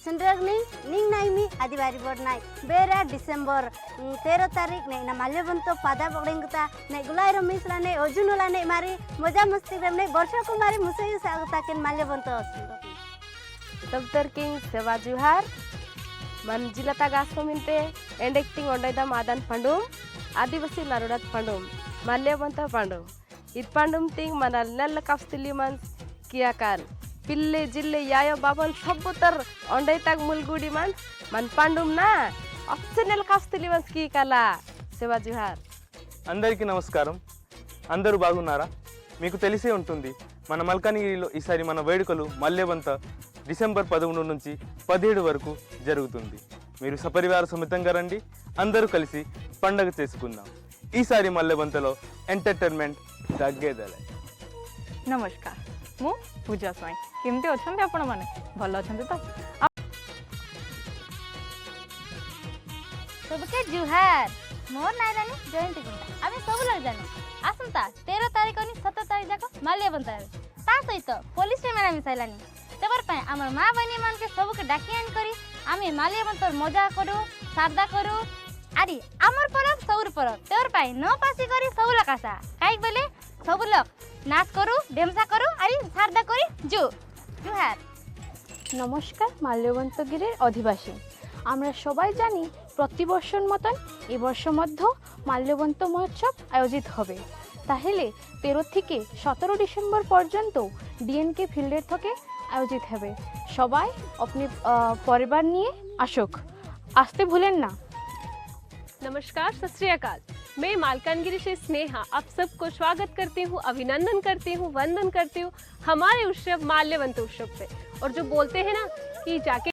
संड्रगनी निंग नाइमी आदिवारी board नाइ बेरा December 13 तारीख ने ना माल्यवंतो पादा पकड़ेंगता ने गुलाई रमेशला ने अर्जुनला ने मारी मजा मस्ती करने वर्षों को मारी मुसे सागता के माल्यवंतो दफ्तर किंग सेवा जुहार मन जिलता गासो मिनते एंड एक्टिंग ओंडैदा मादन पंडुम आदिवासी नारुडत पंडुम माल्यवंतो पंडुम इत पंडुम तिंग मनल नल कफ्तिली मन किया काल पिल्ले जिल्ले यायो बाबन सबुतर ओंडैताग मुलगुडी मन पंडुम ना ऑप्शनल कफ्तिली मन की कला सेवा जुहार అందరికీ నమస్కారం అందరూ బాగున్నారా మీకు తెలిసే ఉంటుంది మన మల్కానిగిరిలో ఈసారి మన వేడుకలు మల్యవంత డిసెంబర్ 11 నుంచి 17 వరకు జరుగుతుంది మీరు సపరివార సమేతంగా రండి అందరూ కలిసి పండగ చేసుకుందాం ఈసారి మల్యవంతలో ఎంటర్‌టైన్‌మెంట్ దగ్గేదలే नमस्कार मु पूजा स्वाई केमती अच्छा आपण मैंने भल अच्छा तो सबके जुहार मोर नाइ रानी जयंती गुंडा आमे सब लोग जानो आसंता 13 तारीख अनि 17 तारीख जाको माल्यवंत ता सहित पुलिस रे मेरा मिसाइलानी तबर पय हमर मां बहिनी मन के सबके डाकियान करी आमे माल्यवंत मजा करू सारदा करू आरी हमर परब सौर परब तबर पय न पासी करी सब लोग आसा काई बोले सब लोग नाच करू ढेमसा करू आरी सारदा करी जुहार नमस्कार माल्यवंतगिरिर अधिवासी আমরা সবাই জানি প্রতি বছর মতন এই বছর মধ্য মাল্যবন্ত মহোৎসব আয়োজিত হবে তাহলে 13 থেকে 17 ডিসেম্বর পর্যন্ত ডিএনকে ফিল্ডের থেকে আয়োজিত হবে সবাই अपने পরিবার নিয়ে আসুক আসতে ভুলেন না। नमस्कार सत श्री अकाल मैं मालकानगिरी से स्नेहा आप सबको स्वागत करती हूँ अभिनंदन करती हूँ वंदन करती हूँ हमारे उत्सव माल्यवंत उत्सव पे और जो बोलते हैं ना कि जाके